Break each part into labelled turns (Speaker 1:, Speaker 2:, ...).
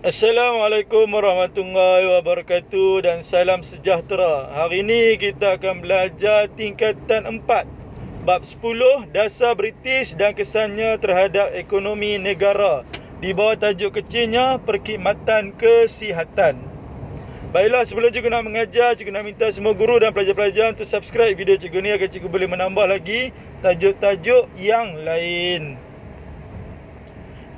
Speaker 1: Assalamualaikum warahmatullahi wabarakatuh dan salam sejahtera. Hari ini kita akan belajar tingkatan 4, bab 10, dasar British dan kesannya terhadap ekonomi negara. Di bawah tajuk kecilnya, perkhidmatan kesihatan. Baiklah, sebelum cikgu nak mengajar, cikgu nak minta semua guru dan pelajar-pelajar untuk subscribe video cikgu ni agar cikgu boleh menambah lagi tajuk-tajuk yang lain.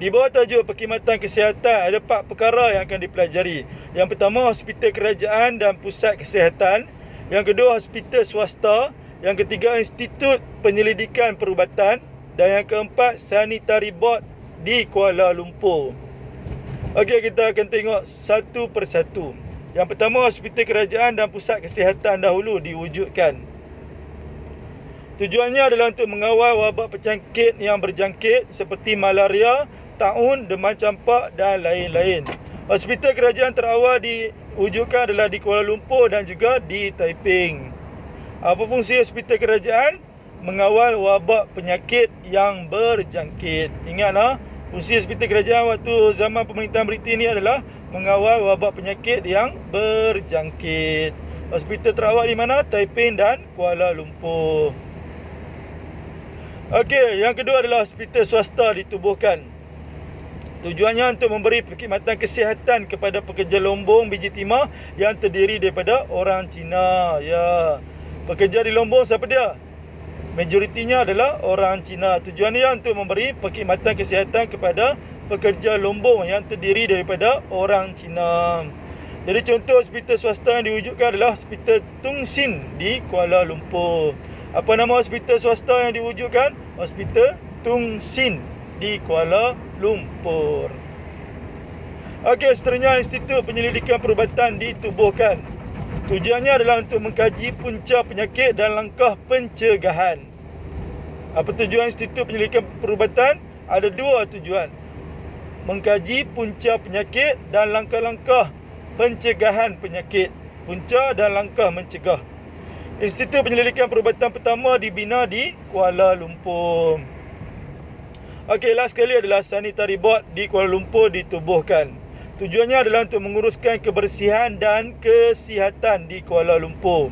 Speaker 1: Di bawah tajuk perkhidmatan kesihatan ada 4 perkara yang akan dipelajari. Yang pertama, hospital kerajaan dan pusat kesihatan. Yang kedua, hospital swasta. Yang ketiga, institut penyelidikan perubatan. Dan yang keempat, sanitary board di Kuala Lumpur. Okey, kita akan tengok satu persatu. Yang pertama, hospital kerajaan dan pusat kesihatan dahulu diwujudkan. Tujuannya adalah untuk mengawal wabak penyakit yang berjangkit seperti malaria, taun, demam campak dan lain-lain. Hospital kerajaan terawal diwujudkan adalah di Kuala Lumpur dan juga di Taiping. Apa fungsi hospital kerajaan? Mengawal wabak penyakit yang berjangkit. Ingatlah, fungsi hospital kerajaan waktu zaman pemerintahan British ini adalah mengawal wabak penyakit yang berjangkit. Hospital terawal di mana? Taiping dan Kuala Lumpur. Okey, yang kedua adalah hospital swasta ditubuhkan. Tujuannya untuk memberi perkhidmatan kesihatan kepada pekerja lombong biji timah yang terdiri daripada orang Cina. Ya, pekerja di lombong siapa dia? Majoritinya adalah orang Cina. Tujuannya untuk memberi perkhidmatan kesihatan kepada pekerja lombong yang terdiri daripada orang Cina. Jadi contoh hospital swasta yang diwujudkan adalah Hospital Tung Sin di Kuala Lumpur. Apa nama hospital swasta yang diwujudkan? Hospital Tung Sin di Kuala Lumpur. Okey, seterusnya Institut Penyelidikan Perubatan ditubuhkan. Tujuannya adalah untuk mengkaji punca penyakit dan langkah pencegahan. Apa tujuan Institut Penyelidikan Perubatan? Ada 2 tujuan. Mengkaji punca penyakit dan langkah-langkah pencegahan penyakit. Punca dan langkah mencegah. Institut Penyelidikan Perubatan pertama dibina di Kuala Lumpur. Okey, last sekali adalah sanitary board di Kuala Lumpur ditubuhkan. Tujuannya adalah untuk menguruskan kebersihan dan kesihatan di Kuala Lumpur.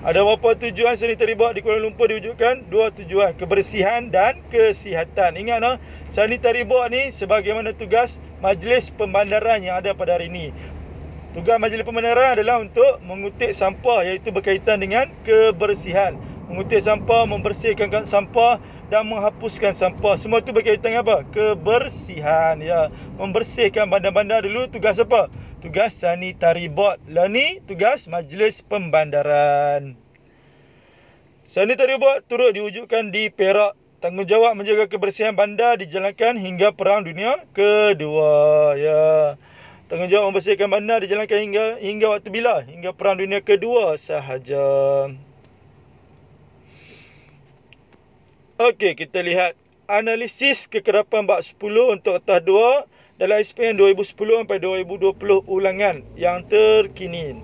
Speaker 1: Ada berapa tujuan sanitary board di Kuala Lumpur diwujudkan? 2 tujuan, kebersihan dan kesihatan. Ingat, sanitary board ni sebagaimana tugas majlis pembandaran yang ada pada hari ini. Tugas majlis pembandaran adalah untuk mengutip sampah, iaitu berkaitan dengan kebersihan. Mengutip sampah, membersihkan sampah dan menghapuskan sampah. Semua tu berkaitan dengan apa? Kebersihan. Ya, membersihkan bandar-bandar dulu tugas apa? Tugas sanitary board. Lah ni tugas majlis pembandaran. Sanitary board turut diwujudkan di Perak. Tanggungjawab menjaga kebersihan bandar dijalankan hingga Perang Dunia Kedua. Ya. Tanggungjawab membersihkan bandar dijalankan hingga waktu bila? Hingga Perang Dunia Kedua sahaja. Okey, kita lihat analisis kekerapan bab 10 untuk kertas 2 dalam SPM 2010 sampai 2020 ulangan yang terkini.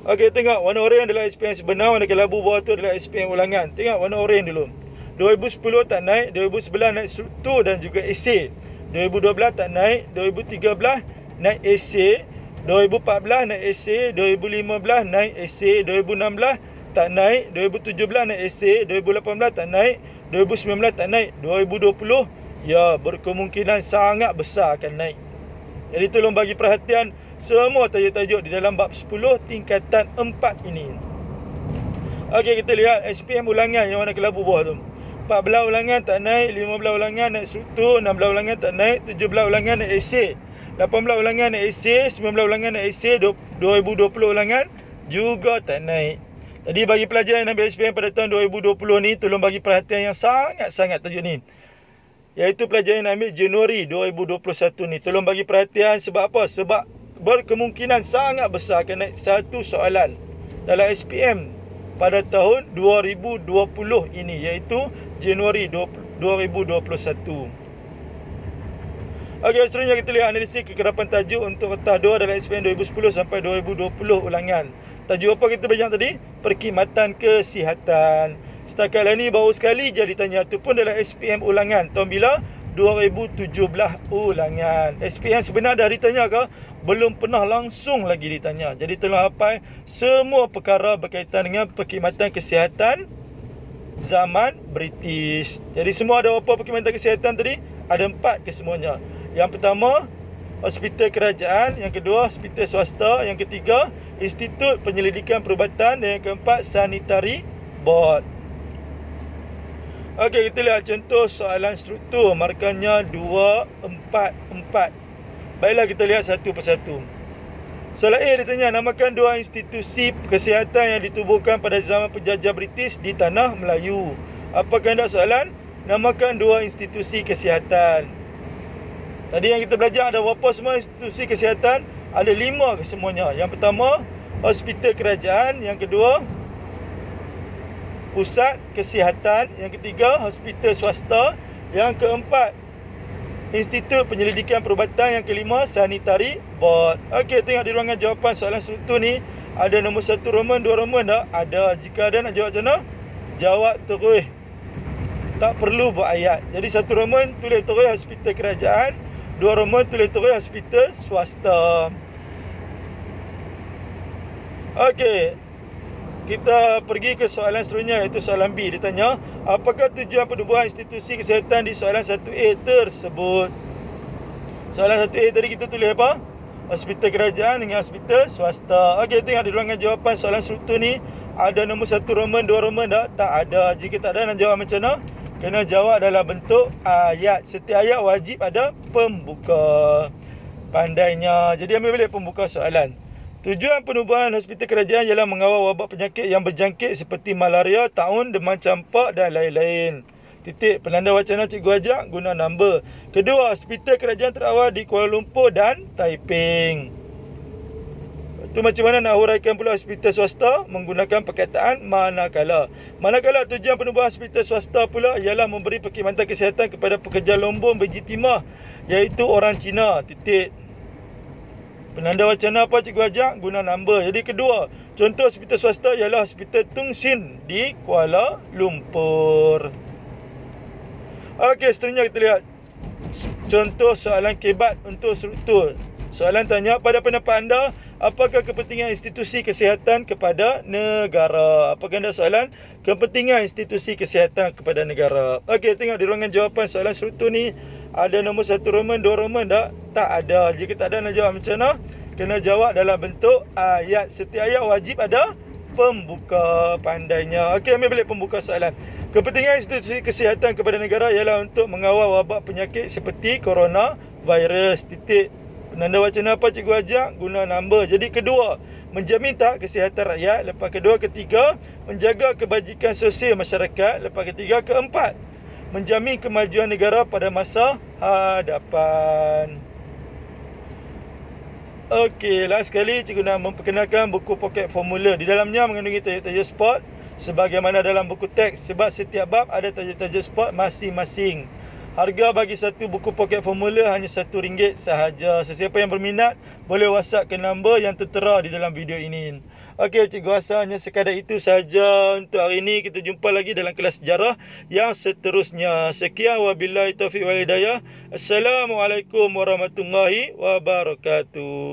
Speaker 1: Okey, tengok warna oranye adalah SPM sebenar, warna kelabu bawah tu adalah SPM ulangan. Tengok warna oranye dulu. 2010 tak naik, 2011 naik struktur dan juga esei. 2012 tak naik, 2013 naik esei, 2014 naik esei, 2015 naik esei, 2016 tak naik, 2017 naik esei, 2018 tak naik, 2019 tak naik, 2020 ya berkemungkinan sangat besar akan naik. Jadi tolong bagi perhatian semua tajuk-tajuk di dalam bab 10 tingkatan 4 ini. Okey, kita lihat SPM ulangan yang warna kelabu bawah tu. 14 ulangan tak naik, 15 ulangan naik struktur, 16 ulangan tak naik, 17 ulangan naik esei, 18 ulangan naik esei, 19 ulangan naik esei, 2020 ulangan juga tak naik. Jadi bagi pelajar yang ambil SPM pada tahun 2020 ni, tolong bagi perhatian yang sangat-sangat tajuk ni. Iaitu pelajar yang ambil Januari 2021 ni. Tolong bagi perhatian sebab apa? Sebab berkemungkinan sangat besar akan naik satu soalan dalam SPM pada tahun 2020 ini, iaitu Januari 2021. Okey, seterusnya kita lihat analisis kekerapan tajuk untuk kertas 2 dalam SPM 2010 sampai 2020 ulangan. Tajuk apa kita belajar tadi? Perkhidmatan kesihatan. Setakat lah ni baru sekali jadi tanya tu pun dalam SPM ulangan. Tahun bila? 2017 ulangan. SPM sebenar dah ditanya ke? Belum pernah langsung lagi ditanya. Jadi tolong hafal semua perkara berkaitan dengan perkhidmatan kesihatan zaman British. Jadi semua ada apa perkhidmatan kesihatan tadi? Ada 4 kesemuanya. Yang pertama, hospital kerajaan. Yang kedua, hospital swasta. Yang ketiga, Institut Penyelidikan Perubatan. Dan yang keempat, Sanitary Board. Okey, kita lihat contoh soalan struktur. Markahnya 2, 4, 4. Baiklah kita lihat satu persatu. Soalan A ditanya, namakan 2 institusi kesihatan yang ditubuhkan pada zaman penjajah British di tanah Melayu. Apa kehendak soalan? Namakan 2 institusi kesihatan. Tadi yang kita belajar ada berapa semua institusi kesihatan? Ada 5 kesemuanya. Yang pertama, hospital kerajaan. Yang kedua, pusat kesihatan. Yang ketiga, hospital swasta. Yang keempat, Institut Penyelidikan Perubatan. Yang kelima, Sanitary Board. Okey, tengok di ruangan jawapan soalan struktur ni. Ada nombor 1 Roman, 2 Roman tak? Ada. Jika ada, nak jawab macam mana? Jawab terus. Tak perlu buat ayat. Jadi 1 Roman tulis terus hospital kerajaan. 2 Roman tulis terus hospital swasta. Okey. Kita pergi ke soalan seterusnya, iaitu soalan B. Ditanya, apakah tujuan penubuhan institusi kesihatan di soalan 1A tersebut? Soalan 1A tadi kita tulis apa? Hospital kerajaan dengan hospital swasta. Okey, tengok di ruangan jawapan soalan struktur ni. Ada nombor 1 Roman, 2 Roman tak? Tak ada. Jika tak ada, nak jawab macam mana? Kena jawab dalam bentuk ayat. Setiap ayat wajib ada pembuka. Pandainya. Jadi ambil balik pembuka soalan. Tujuan penubuhan hospital kerajaan ialah mengawal wabak penyakit yang berjangkit seperti malaria, taun, demam campak dan lain-lain. Titik. Penanda wacana cikgu ajak guna number. Kedua, hospital kerajaan terawal di Kuala Lumpur dan Taiping. Itu macam mana nak huraikan pula hospital swasta? Menggunakan perkataan manakala. Manakala tujuan penubuhan hospital swasta pula ialah memberi perkhidmatan kesihatan kepada pekerja lombong biji timah, iaitu orang Cina. Titik. Penanda wacana apa cikgu ajak? Guna number. Jadi kedua, contoh hospital swasta ialah Hospital Tung Sin di Kuala Lumpur. Okey, seterusnya kita lihat contoh soalan kebat untuk struktur. Soalan tanya, pada pendapat anda, apakah kepentingan institusi kesihatan kepada negara? Apa kehendak soalan? Kepentingan institusi kesihatan kepada negara. Okey, tengok di ruangan jawapan soalan struktur ni. Ada nombor 1 Roman, 2 Roman tak? Tak ada. Jika tak ada, nak jawab macam mana? Kena jawab dalam bentuk ayat. Setiap ayat wajib ada pembuka. Pandainya. Okey, ambil balik pembuka soalan. Kepentingan institusi kesihatan kepada negara ialah untuk mengawal wabak penyakit seperti coronavirus. Titik. Penanda wacana apa cikgu ajak? Guna number. Jadi kedua, menjamin tak kesihatan rakyat. Lepas kedua, ketiga, menjaga kebajikan sosial masyarakat. Lepas ketiga, keempat, menjamin kemajuan negara pada masa hadapan. Okey, last sekali cikgu nak memperkenalkan buku poket formula. Di dalamnya mengandungi tajuk-tajuk sport sebagaimana dalam buku teks, sebab setiap bab ada tajuk-tajuk sport masing-masing. Harga bagi satu buku poket formula hanya RM1 sahaja. Sesiapa yang berminat boleh WhatsApp ke nombor yang tertera di dalam video ini. Okey, cikgu rasa hanya sekadar itu sahaja untuk hari ini. Kita jumpa lagi dalam kelas sejarah yang seterusnya. Sekian, wabillahi taufiq wal hidayah. Assalamualaikum warahmatullahi wabarakatuh.